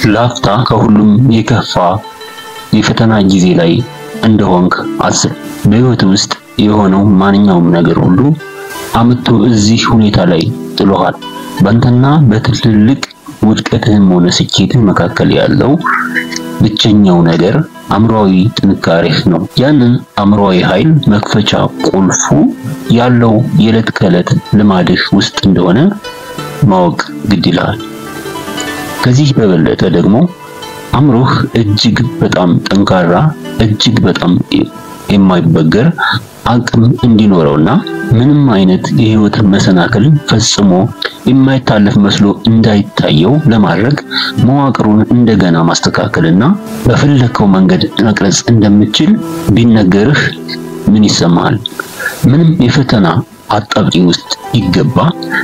ላፍታ ከሁሉም የከፋ የፈተና ጊዜ ላይ እንደሆንክ አስብ። በህይወት ውስጥ የሆነው ማንኛውም ነገር ሁሉ አምጥቶ እዚህ ሁኔታ ላይ ጥሎሃል። ባንተና በትልልቅ ውድቀትህም ሆነ ስኬትህ መካከል ያለው ብቸኛው ነገር አእምሮአዊ ጥንካሬህ ነው። ያንን አእምሮአዊ ኃይል መክፈቻ ቁልፉ ያለው የዕለት ከዕለት ልማድህ ውስጥ እንደሆነ ማወቅ ግድ ይላል። ከዚህ በበለጠ ደግሞ አእምሮህ እጅግ በጣም ጠንካራ፣ እጅግ በጣም የማይበገር አቅም እንዲኖረውና ምንም አይነት የህይወት መሰናክል ፈጽሞ የማይታለፍ መስሎ እንዳይታየው ለማድረግ መዋቅሩን እንደገና ማስተካከልና በፈለከው መንገድ መቅረጽ እንደምትችል ቢነገርህ ምን ይሰማሃል? ምንም የፈተና አጣብቂኝ ውስጥ ይገባ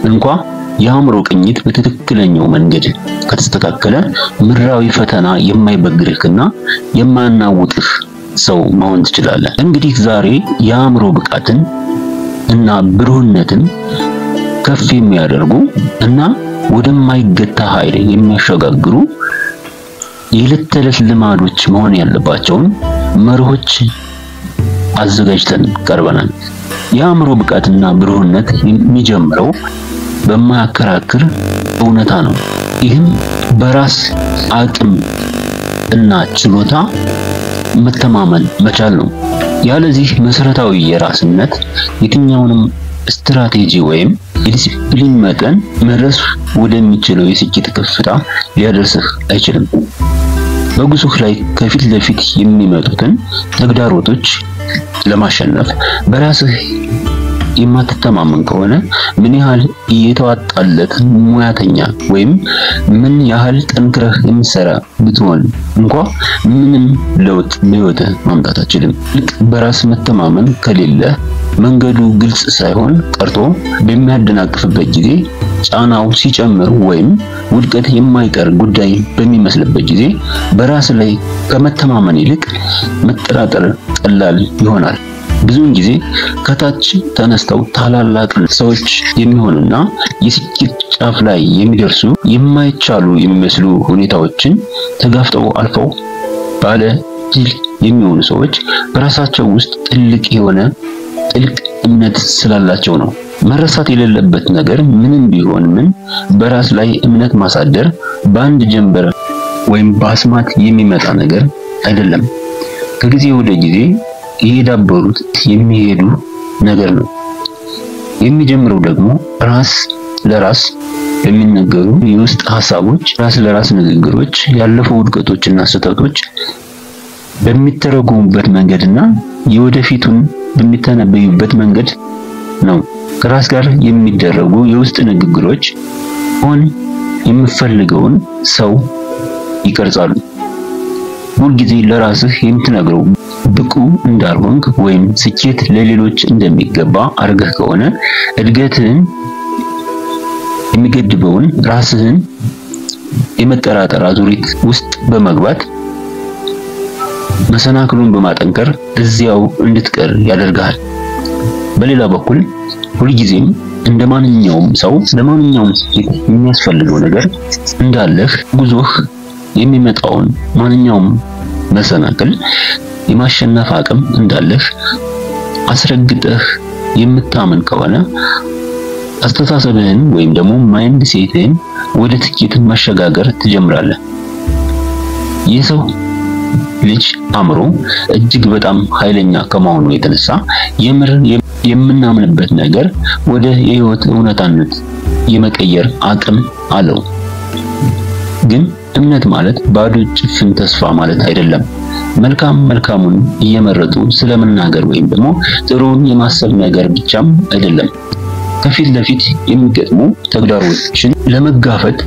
እንኳን የአእምሮ ቅኝት በትክክለኛው መንገድ ከተስተካከለ ምድራዊ ፈተና የማይበግርህና የማያናውጥህ ሰው መሆን ትችላለህ። እንግዲህ ዛሬ የአእምሮ ብቃትን እና ብሩህነትን ከፍ የሚያደርጉ እና ወደማይገታ ኃይል የሚያሸጋግሩ የዕለት ተዕለት ልማዶች መሆን ያለባቸውን መርሆች አዘጋጅተን ቀርበናል። የአእምሮ ብቃትና ብሩህነት የሚጀምረው በማያከራክር እውነታ ነው። ይህም በራስ አቅም እና ችሎታ መተማመን መቻል ነው። ያለዚህ መሰረታዊ የራስነት የትኛውንም ስትራቴጂ ወይም የዲሲፕሊን መጠን መድረስ ወደሚችለው የስኬት ከፍታ ሊያደርስህ አይችልም። በጉዞህ ላይ ከፊት ለፊት የሚመጡትን ተግዳሮቶች ለማሸነፍ በራስህ የማትተማመን ከሆነ ምን ያህል የተዋጣለት ሙያተኛ ወይም ምን ያህል ጠንክረህ የምትሰራ ብትሆን እንኳን ምንም ለውጥ በህይወትህ ማምጣት አትችልም። ልክ በራስ መተማመን ከሌለ መንገዱ ግልጽ ሳይሆን ቀርቶ በሚያደናቅፍበት ጊዜ ጫናው ሲጨምር ወይም ውድቀት የማይቀር ጉዳይ በሚመስልበት ጊዜ በራስ ላይ ከመተማመን ይልቅ መጠራጠር ቀላል ይሆናል። ብዙውን ጊዜ ከታች ተነስተው ታላላቅ ሰዎች የሚሆኑና የስኬት ጫፍ ላይ የሚደርሱ የማይቻሉ የሚመስሉ ሁኔታዎችን ተጋፍጠው አልፈው ባለ ድል የሚሆኑ ሰዎች በራሳቸው ውስጥ ጥልቅ እምነት ስላላቸው ነው። መረሳት የሌለበት ነገር ምንም ቢሆን ምን በራስ ላይ እምነት ማሳደር በአንድ ጀንበር ወይም በአስማት የሚመጣ ነገር አይደለም። ከጊዜ ወደ ጊዜ እየዳበሩት የሚሄዱ ነገር ነው። የሚጀምረው ደግሞ ራስ ለራስ የሚነገሩ የውስጥ ሐሳቦች፣ ራስ ለራስ ንግግሮች፣ ያለፈው ውድቀቶችና ስህተቶች በሚተረጎሙበት መንገድና የወደፊቱን በሚተነበዩበት መንገድ ነው። ከራስ ጋር የሚደረጉ የውስጥ ንግግሮች ሆን የምፈልገውን ሰው ይቀርጻሉ። ሁልጊዜ ለራስህ የምትነግረው ብቁ እንዳልሆንክ ወይም ስኬት ለሌሎች እንደሚገባ አርገህ ከሆነ እድገትህን የሚገድበውን ራስህን የመጠራጠር አዙሪት ውስጥ በመግባት መሰናክሉን በማጠንከር እዚያው እንድትቀር ያደርጋል። በሌላ በኩል ሁልጊዜም እንደማንኛውም ሰው ለማንኛውም ስኬት የሚያስፈልገው ነገር እንዳለህ ጉዞህ የሚመጣውን ማንኛውም መሰናክል የማሸነፍ አቅም እንዳለህ አስረግጠህ የምታምን ከሆነ አስተሳሰብህን ወይም ደግሞ ማይንድ ሴትህን ወደ ስኬት ማሸጋገር ትጀምራለህ። የሰው ልጅ አእምሮ እጅግ በጣም ኃይለኛ ከመሆኑ የተነሳ የምናምንበት ነገር ወደ የህይወት እውነታነት የመቀየር አቅም አለው። ግን እምነት ማለት ባዶ ጭፍን ተስፋ ማለት አይደለም። መልካሙን እየመረጡ ስለመናገር ወይም ደግሞ ጥሩን የማሰብ ነገር ብቻም አይደለም። ከፊት ለፊት የሚገጥሙ ተግዳሮቶችን ለመጋፈጥ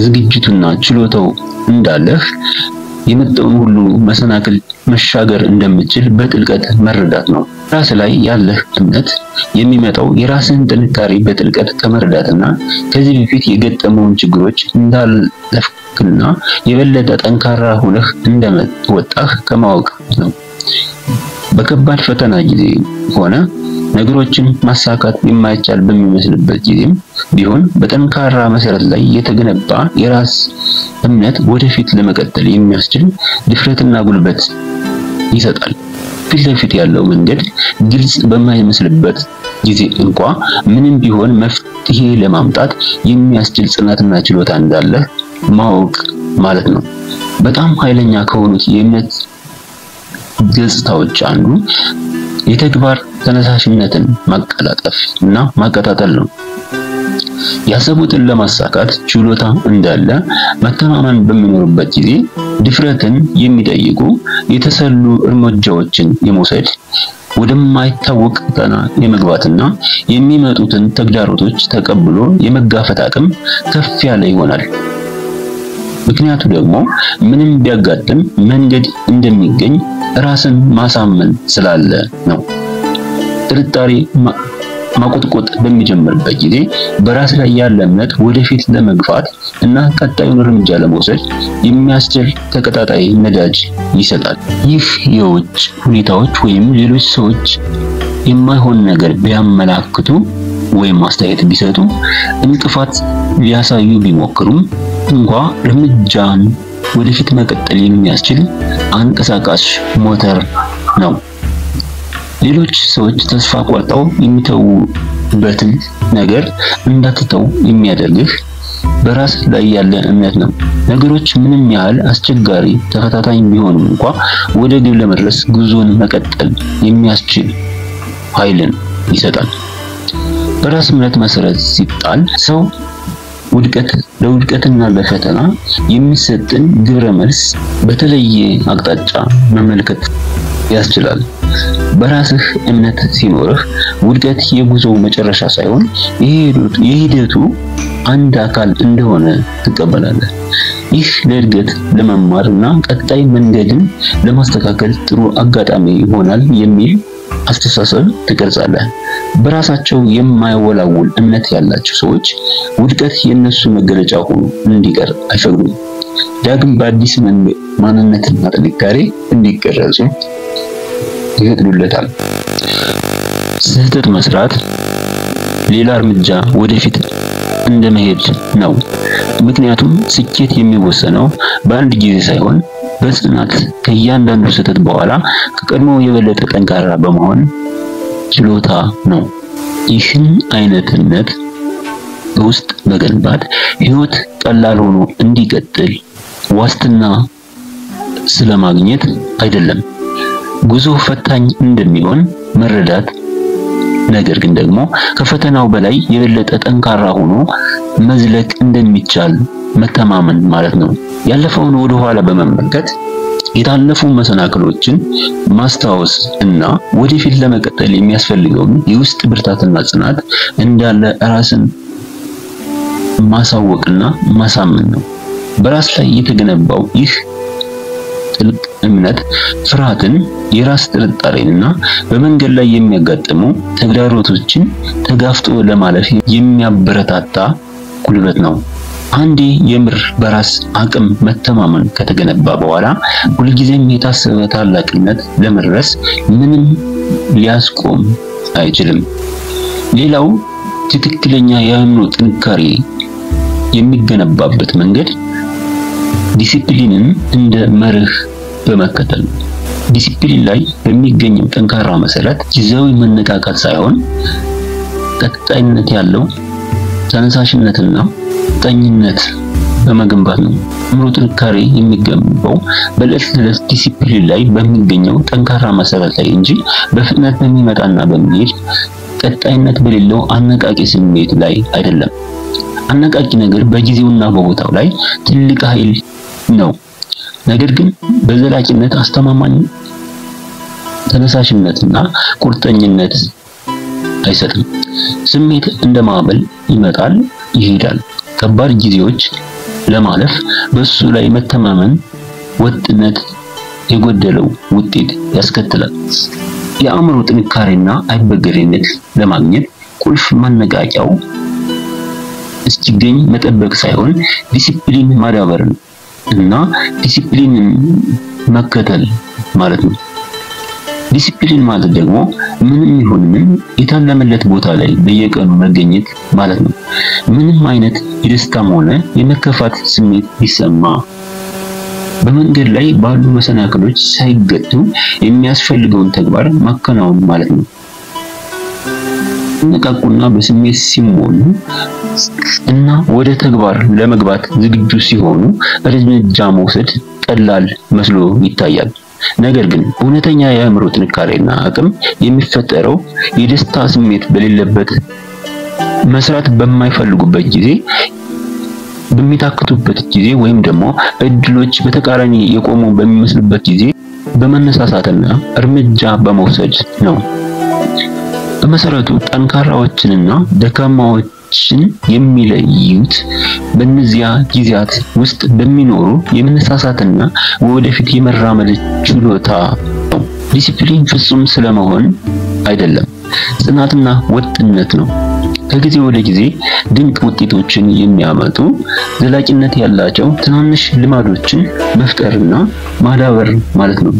ዝግጅቱና ችሎታው እንዳለህ የመጣውን ሁሉ መሰናክል መሻገር እንደምትችል በጥልቀት መረዳት ነው። ራስ ላይ ያለህ እምነት የሚመጣው የራስህን ጥንካሬ በጥልቀት ከመረዳትና ከዚህ በፊት የገጠመውን ችግሮች እንዳለፍክና የበለጠ ጠንካራ ሆነህ እንደመወጣህ ከማወቅ ነው። በከባድ ፈተና ጊዜ ሆነ ነገሮችን ማሳካት የማይቻል በሚመስልበት ጊዜም ቢሆን በጠንካራ መሰረት ላይ የተገነባ የራስ እምነት ወደፊት ለመቀጠል የሚያስችል ድፍረትና ጉልበት ይሰጣል። ፊት ለፊት ያለው መንገድ ግልጽ በማይመስልበት ጊዜ እንኳ ምንም ቢሆን መፍትሄ ለማምጣት የሚያስችል ጽናትና ችሎታ እንዳለ ማወቅ ማለት ነው። በጣም ኃይለኛ ከሆኑት የእምነት ገጽታዎች አንዱ የተግባር ተነሳሽነትን ማቀላጠፍ እና ማቀጣጠል ነው። ያሰቡትን ለማሳካት ችሎታ እንዳለ መተማመን በሚኖርበት ጊዜ ድፍረትን የሚጠይቁ የተሰሉ እርምጃዎችን የመውሰድ ወደማይታወቅ ፈተና የመግባትና የሚመጡትን ተግዳሮቶች ተቀብሎ የመጋፈጥ አቅም ከፍ ያለ ይሆናል። ምክንያቱ ደግሞ ምንም ቢያጋጥም መንገድ እንደሚገኝ ራስን ማሳመን ስላለ ነው። ጥርጣሬ ማቆጥቆጥ በሚጀምርበት ጊዜ በራስ ላይ ያለ እምነት ወደፊት ለመግፋት እና ቀጣዩን እርምጃ ለመውሰድ የሚያስችል ተቀጣጣይ ነዳጅ ይሰጣል። ይህ የውጭ ሁኔታዎች ወይም ሌሎች ሰዎች የማይሆን ነገር ቢያመላክቱ ወይም አስተያየት ቢሰጡ እንቅፋት ሊያሳዩ ቢሞክሩም እንኳ እርምጃን ወደፊት መቀጠል የሚያስችል አንቀሳቃሽ ሞተር ነው። ሌሎች ሰዎች ተስፋ ቆርጠው የሚተውበትን ነገር እንዳትተው የሚያደርግህ በራስ ላይ ያለ እምነት ነው። ነገሮች ምንም ያህል አስቸጋሪ ተፈታታኝ ቢሆኑም እንኳ ወደ ግብ ለመድረስ ጉዞን መቀጠል የሚያስችል ኃይልን ይሰጣል። በራስ እምነት መሰረት ሲጣል ሰው ለውድቀትና ለፈተና የሚሰጥን ግብረ መልስ በተለየ አቅጣጫ መመልከት ያስችላል። በራስህ እምነት ሲኖርህ ውድቀት የጉዞው መጨረሻ ሳይሆን የሂደቱ አንድ አካል እንደሆነ ትቀበላለህ። ይህ ለእድገት ለመማርና ቀጣይ መንገድን ለማስተካከል ጥሩ አጋጣሚ ይሆናል የሚል አስተሳሰብ ትቀርጻለህ። በራሳቸው የማይወላውል እምነት ያላቸው ሰዎች ውድቀት የነሱ መገለጫ ሆኖ እንዲቀር አይፈቅዱም። ዳግም በአዲስ ማንነትና ጥንካሬ እንዲቀረጹ ይፈቅዱለታል። ስህተት መስራት ሌላ እርምጃ ወደፊት እንደመሄድ ነው። ምክንያቱም ስኬት የሚወሰነው በአንድ ጊዜ ሳይሆን በጽናት ከእያንዳንዱ ስህተት በኋላ ከቀድሞ የበለጠ ጠንካራ በመሆን ችሎታ ነው። ይህን አይነትነት ውስጥ መገንባት ህይወት ቀላል ሆኖ እንዲቀጥል ዋስትና ስለማግኘት አይደለም። ጉዞ ፈታኝ እንደሚሆን መረዳት፣ ነገር ግን ደግሞ ከፈተናው በላይ የበለጠ ጠንካራ ሆኖ መዝለቅ እንደሚቻል መተማመን ማለት ነው። ያለፈውን ወደ ኋላ በመመልከት የታለፉ መሰናክሎችን ማስታወስ እና ወደፊት ለመቀጠል የሚያስፈልገውን የውስጥ ብርታትና ጽናት እንዳለ ራስን ማሳወቅና ማሳመን ነው። በራስ ላይ የተገነባው ይህ ጥልቅ እምነት ፍርሃትን፣ የራስ ጥርጣሬንና በመንገድ ላይ የሚያጋጥሙ ተግዳሮቶችን ተጋፍጦ ለማለፍ የሚያበረታታ ጉልበት ነው። አንዴ የምር በራስ አቅም መተማመን ከተገነባ በኋላ ሁልጊዜም የታሰበ ታላቅነት ለመድረስ ምንም ሊያስቆም አይችልም። ሌላው ትክክለኛ የአእምሮ ጥንካሬ የሚገነባበት መንገድ ዲሲፕሊንን እንደ መርህ በመከተል ነው። ዲሲፕሊን ላይ በሚገኘው ጠንካራ መሰረት ጊዜያዊ መነቃቃት ሳይሆን ቀጣይነት ያለው ተነሳሽነትና ቁርጠኝነት በመገንባት ነው። አእምሮ ጥንካሬ የሚገነባው በዕለት ተዕለት ዲሲፕሊን ላይ በሚገኘው ጠንካራ መሰረት ላይ እንጂ በፍጥነት በሚመጣና በሚሄድ ቀጣይነት በሌለው አነቃቂ ስሜት ላይ አይደለም። አነቃቂ ነገር በጊዜውና በቦታው ላይ ትልቅ ኃይል ነው፣ ነገር ግን በዘላቂነት አስተማማኝ ተነሳሽነትና ቁርጠኝነት አይሰጥም። ስሜት እንደ ማዕበል ይመጣል ይሄዳል። ከባድ ጊዜዎች ለማለፍ በሱ ላይ መተማመን ወጥነት የጎደለው ውጤት ያስከትላል። የአእምሮ ጥንካሬና አይበገሬነት ለማግኘት ቁልፍ ማነቃቂያው እስኪገኝ መጠበቅ ሳይሆን ዲሲፕሊን ማዳበር እና ዲሲፕሊንን መከተል ማለት ነው። ዲሲፕሊን ማለት ደግሞ ምንም ይሁን ምን የታለመለት ቦታ ላይ በየቀኑ መገኘት ማለት ነው። ምንም አይነት የደስታም ሆነ የመከፋት ስሜት ቢሰማ በመንገድ ላይ ባሉ መሰናክሎች ሳይገቱ የሚያስፈልገውን ተግባር ማከናወን ማለት ነው። ነቃቁና በስሜት ሲሞሉ እና ወደ ተግባር ለመግባት ዝግጁ ሲሆኑ እርምጃ መውሰድ ቀላል መስሎ ይታያል። ነገር ግን እውነተኛ የአእምሮ ጥንካሬና አቅም የሚፈጠረው የደስታ ስሜት በሌለበት፣ መስራት በማይፈልጉበት ጊዜ፣ በሚታክቱበት ጊዜ ወይም ደግሞ እድሎች በተቃራኒ የቆሙ በሚመስልበት ጊዜ በመነሳሳትና እርምጃ በመውሰድ ነው። በመሰረቱ ጠንካራዎችንና ደካማዎችን የሚለዩት በእነዚያ ጊዜያት ውስጥ በሚኖሩ የመነሳሳትና ወደፊት የመራመድ ችሎታ ነው። ዲሲፕሊን ፍጹም ስለመሆን አይደለም፣ ጽናትና ወጥነት ነው። ከጊዜ ወደ ጊዜ ድንቅ ውጤቶችን የሚያመጡ ዘላቂነት ያላቸው ትናንሽ ልማዶችን መፍጠርና ማዳበር ማለት ነው።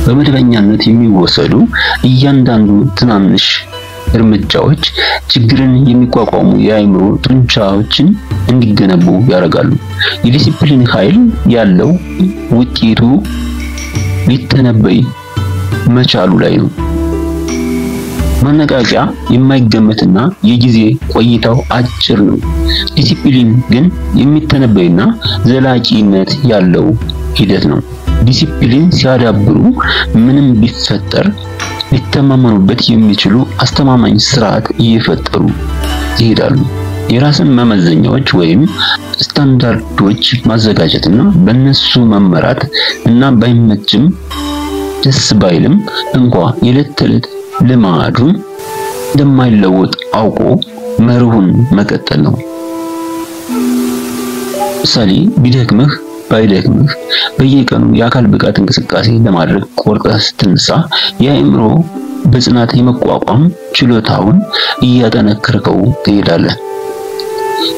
በመደበኛነት የሚወሰዱ እያንዳንዱ ትናንሽ እርምጃዎች ችግርን የሚቋቋሙ የአእምሮ ጡንቻዎችን እንዲገነቡ ያደርጋሉ። የዲሲፕሊን ኃይል ያለው ውጤቱ ሊተነበይ መቻሉ ላይ ነው። ማነቃቂያ የማይገመትና የጊዜ ቆይታው አጭር ነው። ዲሲፕሊን ግን የሚተነበይና ዘላቂነት ያለው ሂደት ነው። ዲሲፕሊን ሲያዳብሩ ምንም ቢፈጠር ሊተማመኑበት የሚችሉ አስተማማኝ ስርዓት እየፈጠሩ ይሄዳሉ። የራስን መመዘኛዎች ወይም ስታንዳርዶች ማዘጋጀትና በእነሱ መመራት እና ባይመችም ደስ ባይልም እንኳ የዕለት ተዕለት ልማዱን እንደማይለወጥ አውቆ መርሁን መቀጠል ነው። ምሳሌ ቢደክምህ ባይደክምህ በየቀኑ የአካል ብቃት እንቅስቃሴ ለማድረግ ቆርጠህ ስትነሳ የአእምሮ በጽናት የመቋቋም ችሎታውን እያጠነከርከው ትሄዳለህ።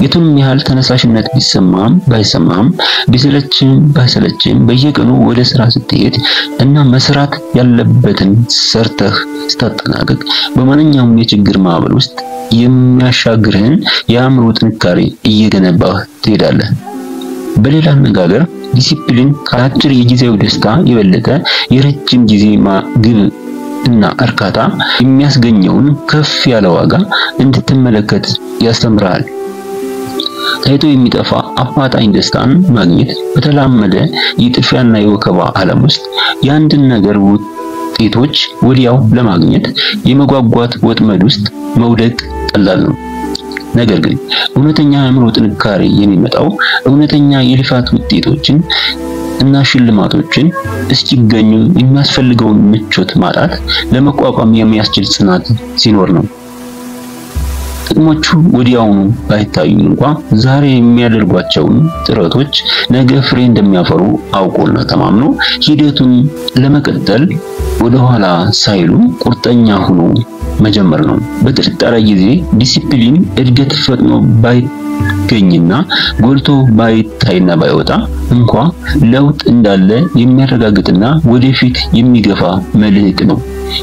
የቱንም ያህል ተነሳሽነት ቢሰማም ባይሰማም ቢሰለችም ባይሰለችም በየቀኑ ወደ ስራ ስትሄድ እና መስራት ያለበትን ሰርተህ ስታጠናቅቅ በማንኛውም የችግር ማዕበል ውስጥ የሚያሻግርህን የአእምሮ ጥንካሬ እየገነባህ ትሄዳለህ። በሌላ አነጋገር ዲሲፕሊን ከአጭር የጊዜው ደስታ የበለጠ የረጅም ጊዜ ግብ እና እርካታ የሚያስገኘውን ከፍ ያለ ዋጋ እንድትመለከት ያስተምራል። ታይቶ የሚጠፋ አፋጣኝ ደስታን ማግኘት በተላመደ የጥፊያና የወከባ ዓለም ውስጥ የአንድን ነገር ውጤቶች ወዲያው ለማግኘት የመጓጓት ወጥመድ ውስጥ መውደቅ ቀላል ነው። ነገር ግን እውነተኛ አእምሮ ጥንካሬ የሚመጣው እውነተኛ የልፋት ውጤቶችን እና ሽልማቶችን እስኪገኙ የሚያስፈልገውን ምቾት ማጣት ለመቋቋም የሚያስችል ጽናት ሲኖር ነው። ጥቅሞቹ ወዲያውኑ ባይታዩም እንኳን ዛሬ የሚያደርጓቸውን ጥረቶች ነገ ፍሬ እንደሚያፈሩ አውቆና ተማምኖ ሂደቱን ለመቀጠል ወደ ኋላ ሳይሉ ቁርጠኛ ሆኖ መጀመር ነው። በጥርጣሬ ጊዜ ዲሲፕሊን እድገት ፈጥኖ ባይገኝና ጎልቶ ባይታይና ባይወጣ እንኳን ለውጥ እንዳለ የሚያረጋግጥና ወደፊት የሚገፋ መልህቅ ነው።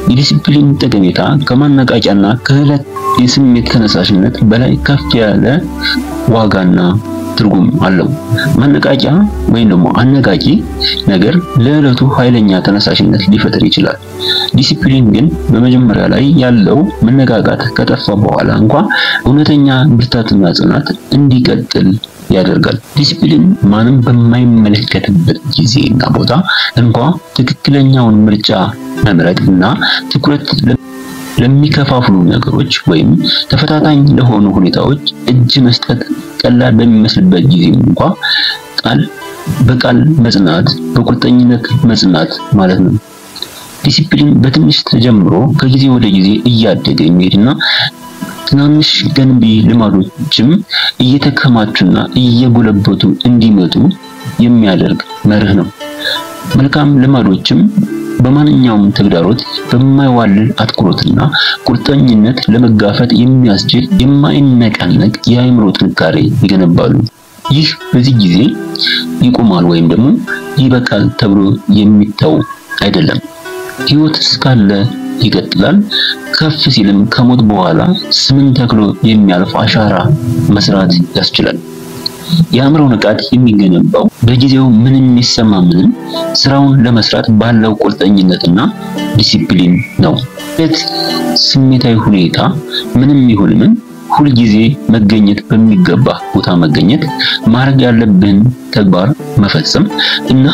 የዲሲፕሊን ጠቀሜታ ከማነቃቂያና ከዕለት የስሜት ተነሳሽነት በላይ ከፍ ያለ ዋጋና ትርጉም አለው። ማነቃቂያ ወይም ደግሞ አነቃቂ ነገር ለዕለቱ ኃይለኛ ተነሳሽነት ሊፈጥር ይችላል። ዲሲፕሊን ግን በመጀመሪያ ላይ ያለው መነቃቃት ከጠፋ በኋላ እንኳን እውነተኛ ብርታትና ጽናት እንዲቀጥል ያደርጋል። ዲሲፕሊን ማንም በማይመለከትበት ጊዜና ቦታ እንኳን ትክክለኛውን ምርጫ መምረጥና ትኩረት ለሚከፋፍሉ ነገሮች ወይም ተፈታታኝ ለሆኑ ሁኔታዎች እጅ መስጠት ቀላል በሚመስልበት ጊዜ እንኳን ቃል በቃል መጽናት፣ በቁርጠኝነት መጽናት ማለት ነው። ዲሲፕሊን በትንሽ ተጀምሮ ከጊዜ ወደ ጊዜ እያደገ የሚሄድና ትናንሽ ገንቢ ልማዶችም እየተከማቹና እየጎለበቱ እንዲመጡ የሚያደርግ መርህ ነው። መልካም ልማዶችም በማንኛውም ተግዳሮት በማይዋልል አትኩሮትና ቁርጠኝነት ለመጋፈጥ የሚያስችል የማይነቃነቅ የአእምሮ ጥንካሬ ይገነባሉ። ይህ በዚህ ጊዜ ይቆማል ወይም ደግሞ ይበቃል ተብሎ የሚተው አይደለም። ሕይወት እስካለ ይቀጥላል። ከፍ ሲልም ከሞት በኋላ ስምን ተክሎ የሚያልፍ አሻራ መስራት ያስችላል። የአእምሮ ንቃት የሚገነባው በጊዜው ምንም የሚሰማ ምንም ስራውን ለመስራት ባለው ቁርጠኝነትና ዲሲፕሊን ነው። ስሜታዊ ሁኔታ ምንም ይሁን ምን ሁል ጊዜ መገኘት በሚገባ ቦታ መገኘት፣ ማድረግ ያለብን ተግባር መፈጸም እና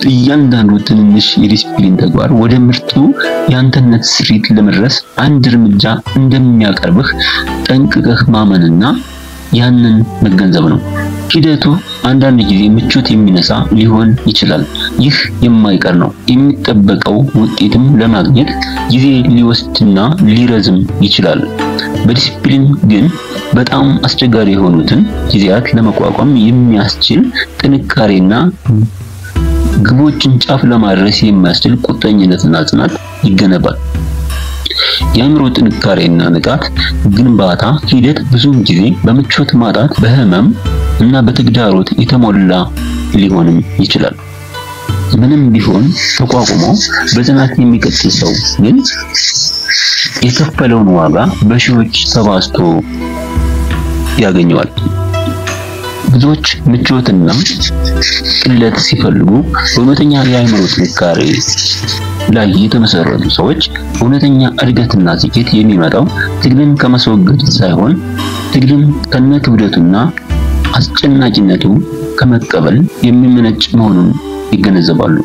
እያንዳንዱ ትንሽ የዲሲፕሊን ተግባር ወደ ምርጡ ያንተነት ስሪት ለመድረስ አንድ እርምጃ እንደሚያቀርብህ ጠንቅቀህ ማመንና ያንን መገንዘብ ነው። ሂደቱ አንዳንድ ጊዜ ምቾት የሚነሳ ሊሆን ይችላል። ይህ የማይቀር ነው። የሚጠበቀው ውጤትም ለማግኘት ጊዜ ሊወስድና ሊረዝም ይችላል። በዲሲፕሊን ግን በጣም አስቸጋሪ የሆኑትን ጊዜያት ለመቋቋም የሚያስችል ጥንካሬና ግቦችን ጫፍ ለማድረስ የሚያስችል ቁርጠኝነትና ጽናት ይገነባል። የአእምሮ ጥንካሬና ንቃት ግንባታ ሂደት ብዙውን ጊዜ በምቾት ማጣት፣ በህመም እና በተግዳሮት የተሞላ ሊሆንም ይችላል። ምንም ቢሆን ተቋቁሞ በጽናት የሚቀጥል ሰው ግን የከፈለውን ዋጋ በሺዎች ተባዝቶ ያገኘዋል። ብዙዎች ምቾትና ቅለት ሲፈልጉ በእውነተኛ የአእምሮ ጥንካሬ ላይ የተመሰረቱ ሰዎች እውነተኛ እድገትና ስኬት የሚመጣው ትግልን ከመስወገድ ሳይሆን ትግልን ከነክብደቱና አስጨናቂነቱ ከመቀበል የሚመነጭ መሆኑን ይገነዘባሉ።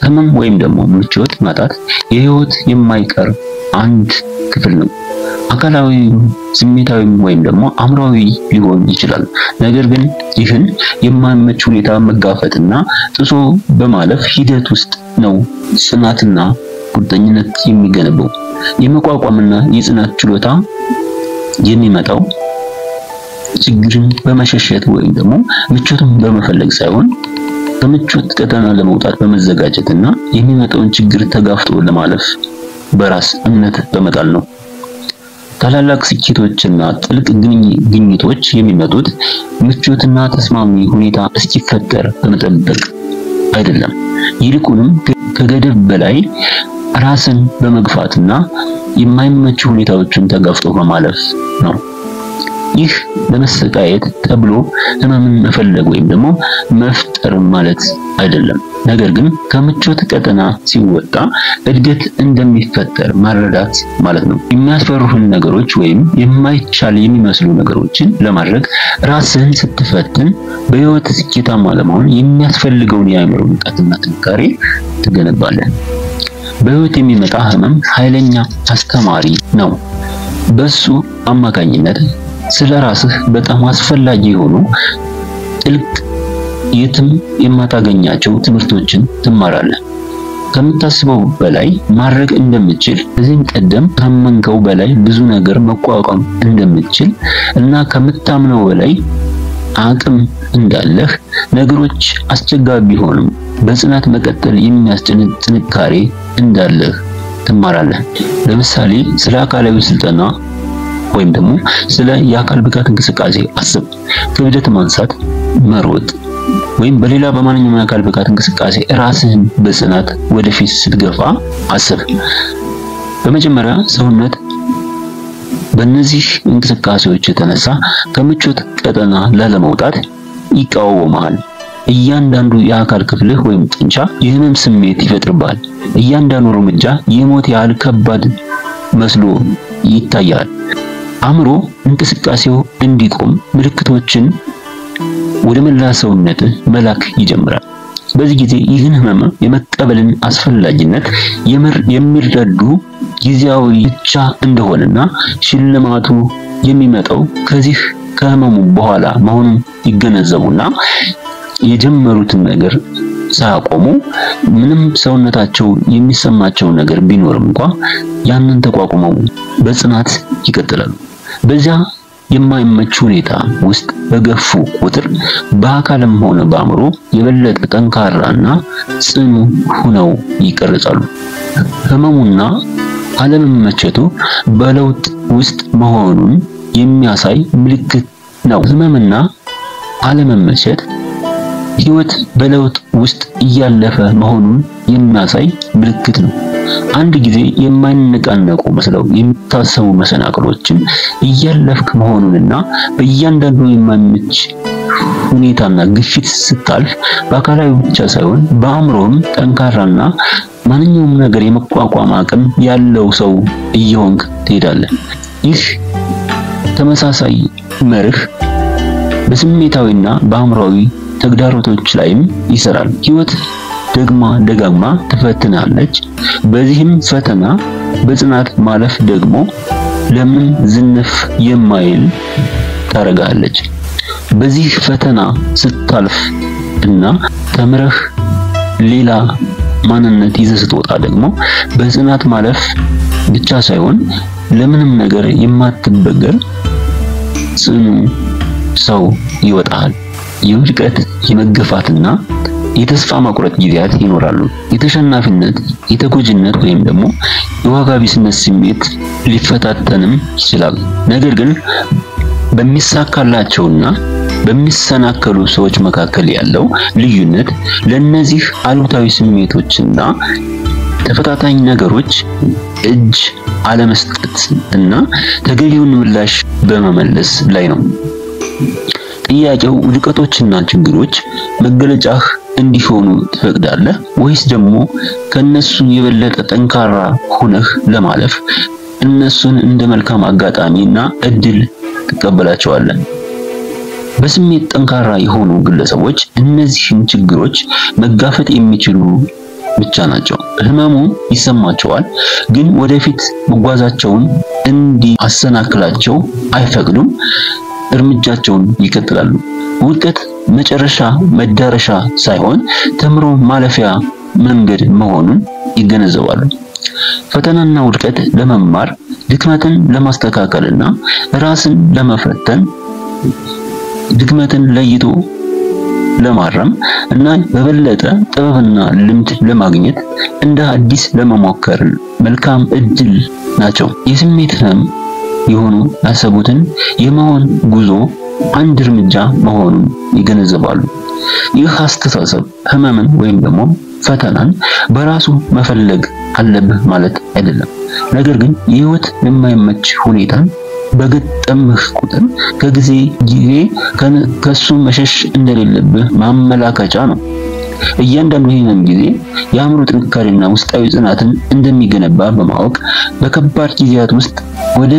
ህመም ወይም ደግሞ ምቾት ማጣት የህይወት የማይቀር አንድ ክፍል ነው። አካላዊ፣ ስሜታዊ ወይም ደግሞ አእምሮአዊ ሊሆን ይችላል። ነገር ግን ይህን የማይመች ሁኔታ መጋፈጥና ጥሶ በማለፍ ሂደት ውስጥ ነው ጽናትና ቁርጠኝነት የሚገነባው። የመቋቋምና የጽናት ችሎታ የሚመጣው ችግርን በመሸሸት ወይም ደግሞ ምቾትን በመፈለግ ሳይሆን ከምቾት ቀጠና ለመውጣት በመዘጋጀትና የሚመጣውን ችግር ተጋፍጦ ለማለፍ በራስ እምነት በመጣል ነው። ታላላቅ ስኬቶችና ጥልቅ ግኝቶች የሚመጡት ምቾትና ተስማሚ ሁኔታ እስኪፈጠር በመጠበቅ አይደለም። ይልቁንም ከገደብ በላይ ራስን በመግፋትና የማይመቹ ሁኔታዎችን ተጋፍጦ በማለፍ ነው። ይህ ለመሰቃየት ተብሎ ህመምን መፈለግ ወይም ደግሞ መፍጠር ማለት አይደለም። ነገር ግን ከምቾት ቀጠና ሲወጣ እድገት እንደሚፈጠር ማረዳት ማለት ነው። የሚያስፈሩህን ነገሮች ወይም የማይቻል የሚመስሉ ነገሮችን ለማድረግ ራስህን ስትፈትን በህይወት ስኬታማ ለመሆን የሚያስፈልገውን የአእምሮ ንቃትና ጥንካሬ ትገነባለህ። በህይወት የሚመጣ ህመም ኃይለኛ አስተማሪ ነው። በሱ አማካኝነት ስለ ራስህ በጣም አስፈላጊ የሆኑ ጥልቅ የትም የማታገኛቸው ትምህርቶችን ትማራለህ። ከምታስበው በላይ ማድረግ እንደምትችል፣ ከዚህ ቀደም ካመንከው በላይ ብዙ ነገር መቋቋም እንደምትችል እና ከምታምነው በላይ አቅም እንዳለህ፣ ነገሮች አስቸጋሪ ቢሆንም በጽናት መቀጠል የሚያስችል ጥንካሬ እንዳለህ ትማራለህ። ለምሳሌ ስለ አካላዊ ስልጠና ወይም ደግሞ ስለ የአካል ብቃት እንቅስቃሴ አስብ። ክብደት ማንሳት፣ መሮጥ ወይም በሌላ በማንኛውም የአካል ብቃት እንቅስቃሴ ራስህን በጽናት ወደፊት ስትገፋ አስብ። በመጀመሪያ ሰውነት በእነዚህ እንቅስቃሴዎች የተነሳ ከምቾት ቀጠና ላለመውጣት ይቃወማል። እያንዳንዱ የአካል ክፍልህ ወይም ጡንቻ የህመም ስሜት ይፈጥርብሃል። እያንዳንዱ እርምጃ የሞት ያህል ከባድ መስሎ ይታያል። አእምሮ እንቅስቃሴው እንዲቆም ምልክቶችን ወደ መላ ሰውነት መላክ ይጀምራል። በዚህ ጊዜ ይህን ህመም የመቀበልን አስፈላጊነት የሚረዱ ጊዜያዊ ብቻ እንደሆነና ሽልማቱ የሚመጣው ከዚህ ከህመሙ በኋላ መሆኑን ይገነዘቡና የጀመሩትን ነገር ሳያቆሙ ምንም ሰውነታቸው የሚሰማቸው ነገር ቢኖርም እንኳን ያንን ተቋቁመው በጽናት ይቀጥላሉ። በዚያ የማይመች ሁኔታ ውስጥ በገፉ ቁጥር በአካልም ሆነ በአእምሮ የበለጠ ጠንካራና ጽኑ ሆነው ይቀርጻሉ። ህመሙና አለመመቸቱ በለውጥ ውስጥ መሆኑን የሚያሳይ ምልክት ነው። ህመምና አለመመቸት ህይወት በለውጥ ውስጥ እያለፈ መሆኑን የሚያሳይ ምልክት ነው። አንድ ጊዜ የማይነቃነቁ መስለው የሚታሰቡ መሰናክሎችን እያለፍክ መሆኑንና በእያንዳንዱ የማይመች ሁኔታና ግፊት ስታልፍ በአካላዊ ብቻ ሳይሆን በአእምሮም ጠንካራና ማንኛውም ነገር የመቋቋም አቅም ያለው ሰው እየሆንክ ትሄዳለህ። ይህ ተመሳሳይ መርህ በስሜታዊና በአእምሮአዊ ተግዳሮቶች ላይም ይሰራል። ህይወት ደጋግማ ትፈትናለች። በዚህም ፈተና በጽናት ማለፍ ደግሞ ለምን ዝንፍ የማይል ታረጋለች። በዚህ ፈተና ስታልፍ እና ተምረህ ሌላ ማንነት ይዘህ ስትወጣ ደግሞ በጽናት ማለፍ ብቻ ሳይሆን ለምንም ነገር የማትበገር ጽኑ ሰው ይወጣል። የውድቀት የመገፋትና የተስፋ መቁረጥ ጊዜያት ይኖራሉ። የተሸናፊነት፣ የተጎጂነት ወይም ደግሞ የዋጋ ቢስነት ስሜት ሊፈታተንም ይችላል። ነገር ግን በሚሳካላቸውና በሚሰናከሉ ሰዎች መካከል ያለው ልዩነት ለነዚህ አሉታዊ ስሜቶችና ተፈታታኝ ነገሮች እጅ አለመስጠት እና ተገቢውን ምላሽ በመመለስ ላይ ነው። ጥያቄው ውድቀቶችና ችግሮች መገለጫህ እንዲሆኑ ትፈቅዳለህ ወይስ ደግሞ ከነሱ የበለጠ ጠንካራ ሆነህ ለማለፍ እነሱን እንደ መልካም አጋጣሚና እድል ትቀበላቸዋለህ? በስሜት ጠንካራ የሆኑ ግለሰቦች እነዚህን ችግሮች መጋፈጥ የሚችሉ ብቻ ናቸው። ህመሙ ይሰማቸዋል፣ ግን ወደፊት መጓዛቸውን እንዲያሰናክላቸው አይፈቅዱም። እርምጃቸውን ይቀጥላሉ። ውድቀት መዳረሻ ሳይሆን ተምሮ ማለፊያ መንገድ መሆኑን ይገነዘባሉ። ፈተናና ውድቀት ለመማር፣ ድክመትን ለማስተካከልና ራስን ለመፈተን፣ ድክመትን ለይቶ ለማረም እና በበለጠ ጥበብና ልምድ ለማግኘት እንደ አዲስ ለመሞከር መልካም እድል ናቸው። የስሜት ህመም የሆኑ ያሰቡትን የመሆን ጉዞ አንድ እርምጃ መሆኑን ይገነዘባሉ። ይህ አስተሳሰብ ህመምን ወይም ደግሞ ፈተናን በራሱ መፈለግ አለብህ ማለት አይደለም። ነገር ግን የህይወት የማይመች ሁኔታን በገጠምህ ቁጥር ከጊዜ ከሱ መሸሽ እንደሌለብህ ማመላከቻ ነው። እያንዳንዱ የህመም ጊዜ የአእምሮ ጥንካሬና ውስጣዊ ጽናትን እንደሚገነባ በማወቅ በከባድ ጊዜያት ውስጥ ወደ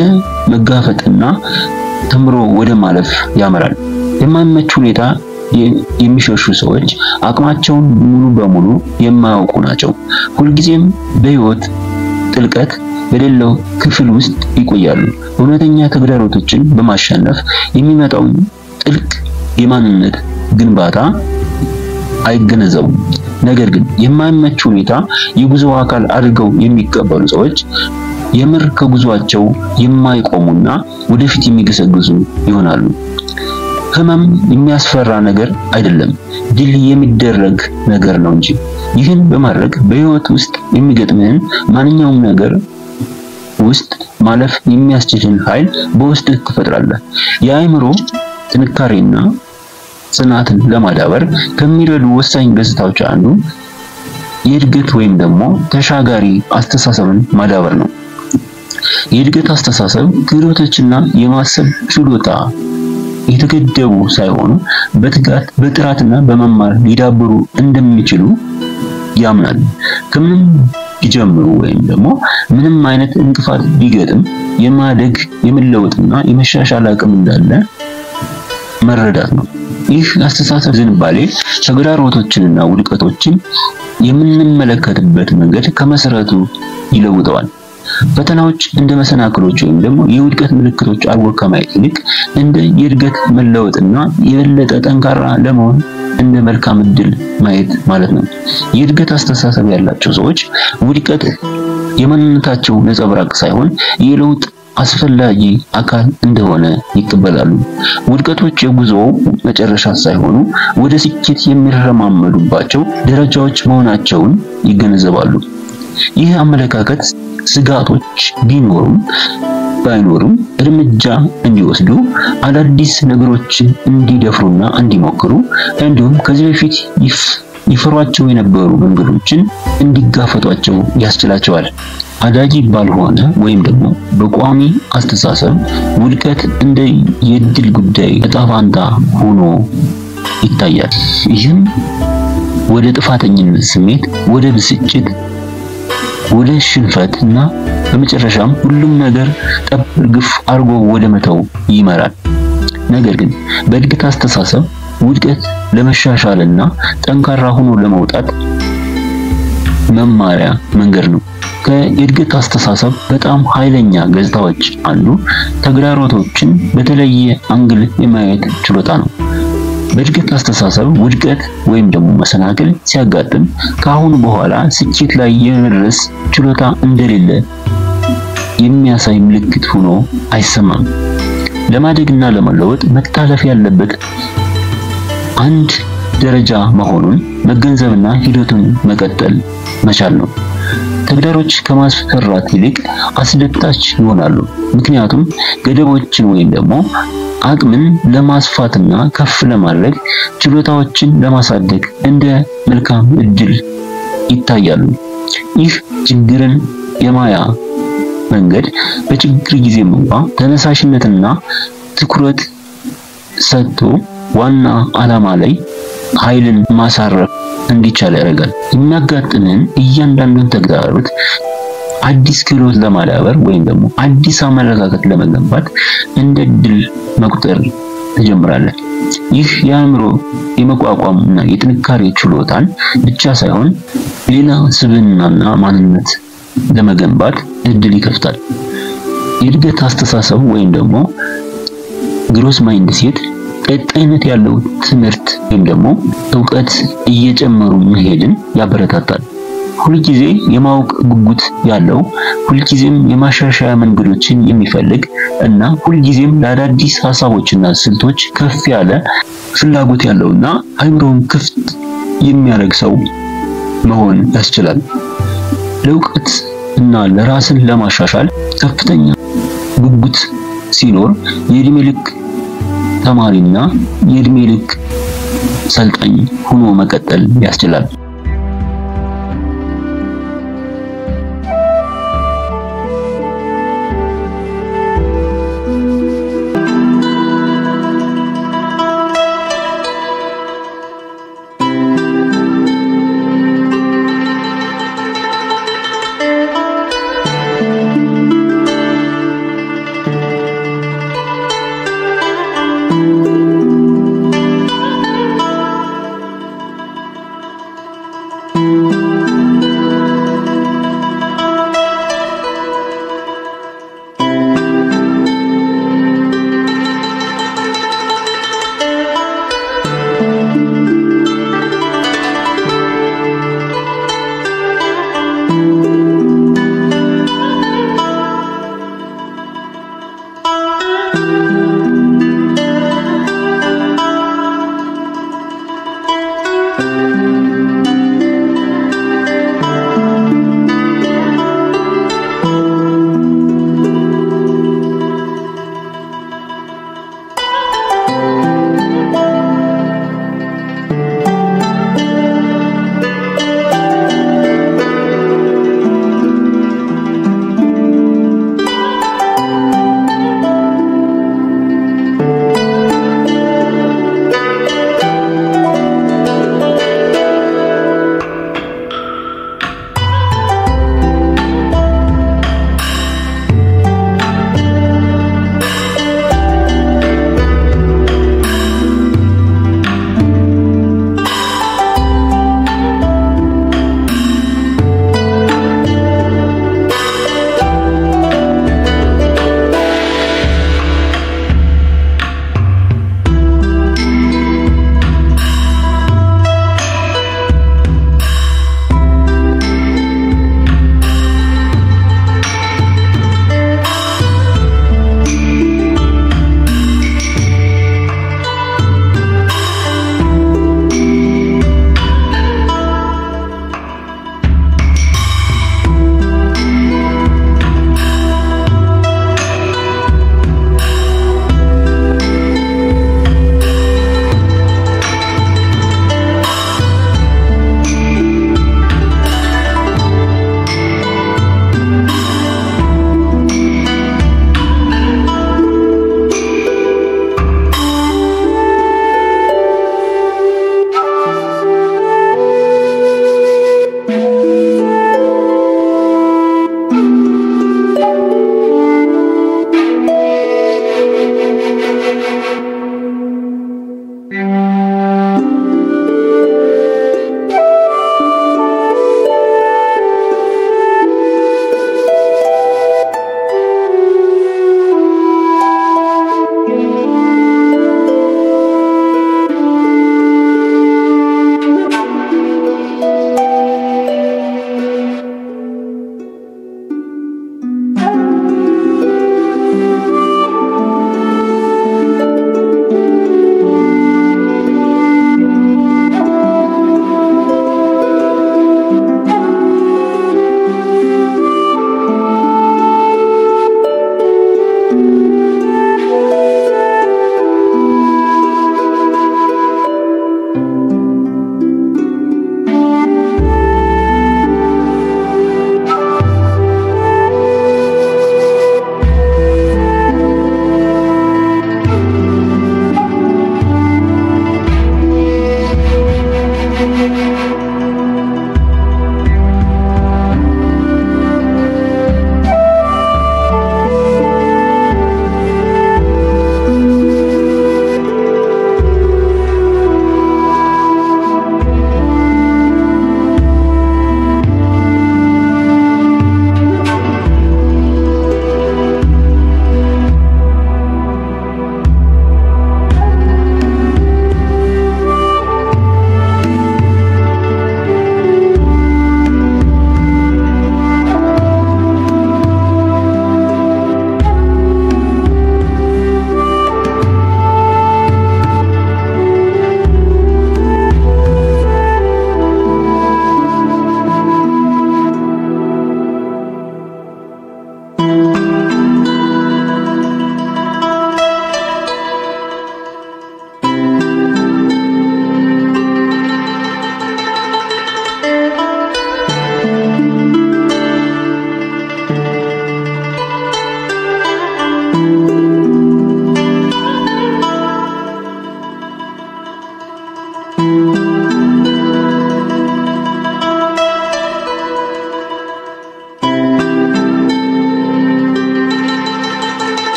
መጋፈጥና ተምሮ ወደ ማለፍ ያመራል። የማይመች ሁኔታ የሚሸሹ ሰዎች አቅማቸውን ሙሉ በሙሉ የማያውቁ ናቸው። ሁልጊዜም በህይወት ጥልቀት በሌለው ክፍል ውስጥ ይቆያሉ። እውነተኛ ተግዳሮቶችን በማሸነፍ የሚመጣውን ጥልቅ የማንነት ግንባታ አይገነዘቡም። ነገር ግን የማይመች ሁኔታ የጉዞ አካል አድርገው የሚቀበሉ ሰዎች የምር ከጉዟቸው የማይቆሙና ወደፊት የሚገሰግሱ ይሆናሉ። ህመም የሚያስፈራ ነገር አይደለም፣ ድል የሚደረግ ነገር ነው እንጂ። ይህን በማድረግ በህይወት ውስጥ የሚገጥምህን ማንኛውም ነገር ውስጥ ማለፍ የሚያስችልን ኃይል በውስጥ ትፈጥራለህ። የአእምሮ ጥንካሬና ጽናትን ለማዳበር ከሚረዱ ወሳኝ ገጽታዎች አንዱ የእድገት ወይም ደግሞ ተሻጋሪ አስተሳሰብን ማዳበር ነው። የእድገት አስተሳሰብ ክህሎቶችና የማሰብ ችሎታ የተገደቡ ሳይሆኑ በትጋት በጥራትና በመማር ሊዳብሩ እንደሚችሉ ያምናል። ከምንም ቢጀምሩ ወይም ደግሞ ምንም አይነት እንቅፋት ቢገጥም የማደግ የመለወጥና የመሻሻል አቅም እንዳለ መረዳት ነው። ይህ አስተሳሰብ ዝንባሌ ተግዳሮቶችንና ውድቀቶችን የምንመለከትበት መንገድ ከመሰረቱ ይለውጠዋል። ፈተናዎች እንደ መሰናክሎች ወይም ደግሞ የውድቀት ምልክቶች አድርጎ ከማየት ይልቅ እንደ የእድገት መለወጥና የበለጠ ጠንካራ ለመሆን እንደ መልካም እድል ማየት ማለት ነው። የእድገት አስተሳሰብ ያላቸው ሰዎች ውድቀት የማንነታቸው ነጸብራቅ ሳይሆን የለውጥ አስፈላጊ አካል እንደሆነ ይቀበላሉ። ውድቀቶች የጉዞው መጨረሻ ሳይሆኑ ወደ ስኬት የሚረማመዱባቸው ደረጃዎች መሆናቸውን ይገነዘባሉ። ይህ አመለካከት ስጋቶች ባይኖሩም እርምጃ እንዲወስዱ፣ አዳዲስ ነገሮችን እንዲደፍሩና እንዲሞክሩ እንዲሁም ከዚህ በፊት ይፈሯቸው የነበሩ መንገዶችን እንዲጋፈጧቸው ያስችላቸዋል። አዳጊ ባልሆነ ወይም ደግሞ በቋሚ አስተሳሰብ ውድቀት እንደ የድል ጉዳይ ዕጣ ፈንታ ሆኖ ይታያል። ይህም ወደ ጥፋተኝነት ስሜት፣ ወደ ብስጭት፣ ወደ ሽንፈትና በመጨረሻም ሁሉም ነገር ጠብርግፍ አርጎ ወደ መተው ይመራል። ነገር ግን በእድገት አስተሳሰብ ውድቀት ለመሻሻልና ጠንካራ ሆኖ ለመውጣት መማሪያ መንገድ ነው። ከእድገት አስተሳሰብ በጣም ኃይለኛ ገጽታዎች አንዱ ተግዳሮቶችን በተለየ አንግል የማየት ችሎታ ነው። በእድገት አስተሳሰብ ውድቀት ወይም ደግሞ መሰናክል ሲያጋጥም ከአሁን በኋላ ስኬት ላይ የመድረስ ችሎታ እንደሌለ የሚያሳይ ምልክት ሆኖ አይሰማም። ለማደግና ለመለወጥ መታለፍ ያለበት አንድ ደረጃ መሆኑን መገንዘብና ሂደቱን መቀጠል መቻል ነው። ተግዳሮች ከማስፈራት ይልቅ አስደታች ይሆናሉ። ምክንያቱም ገደቦችን ወይም ደግሞ አቅምን ለማስፋትና ከፍ ለማድረግ ችሎታዎችን ለማሳደግ እንደ መልካም እድል ይታያሉ። ይህ ችግርን የማያ መንገድ በችግር ጊዜም እንኳን ተነሳሽነትና ትኩረት ሰጥቶ ዋና ዓላማ ላይ ኃይልን ማሳረፍ እንዲቻል ያደርጋል። የሚያጋጥመን እያንዳንዱን ተግዳሮት አዲስ ክህሎት ለማዳበር ወይም ደግሞ አዲስ አመለካከት ለመገንባት እንደ ድል መቁጠር ተጀምራለን። ይህ የአእምሮ የመቋቋምና የጥንካሬ ችሎታን ብቻ ሳይሆን ሌላ ስብዕናና ማንነት ለመገንባት እድል ይከፍታል። የእድገት አስተሳሰብ ወይም ደግሞ ግሮስ ማይንድሴት ቀጣይነት ያለው ትምህርት ወይም ደግሞ ዕውቀት እየጨመሩ መሄድን ያበረታታል። ሁልጊዜ የማወቅ ጉጉት ያለው፣ ሁልጊዜም የማሻሻያ መንገዶችን የሚፈልግ እና ሁልጊዜም ለአዳዲስ ሐሳቦችና ስልቶች ከፍ ያለ ፍላጎት ያለውና አእምሮን ክፍት የሚያደርግ ሰው መሆን ያስችላል። ለዕውቀት እና ለራስን ለማሻሻል ከፍተኛ ጉጉት ሲኖር የእድሜ ልክ ተማሪና የእድሜ ልክ ሰልጣኝ ሆኖ መቀጠል ያስችላል።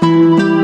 ነው።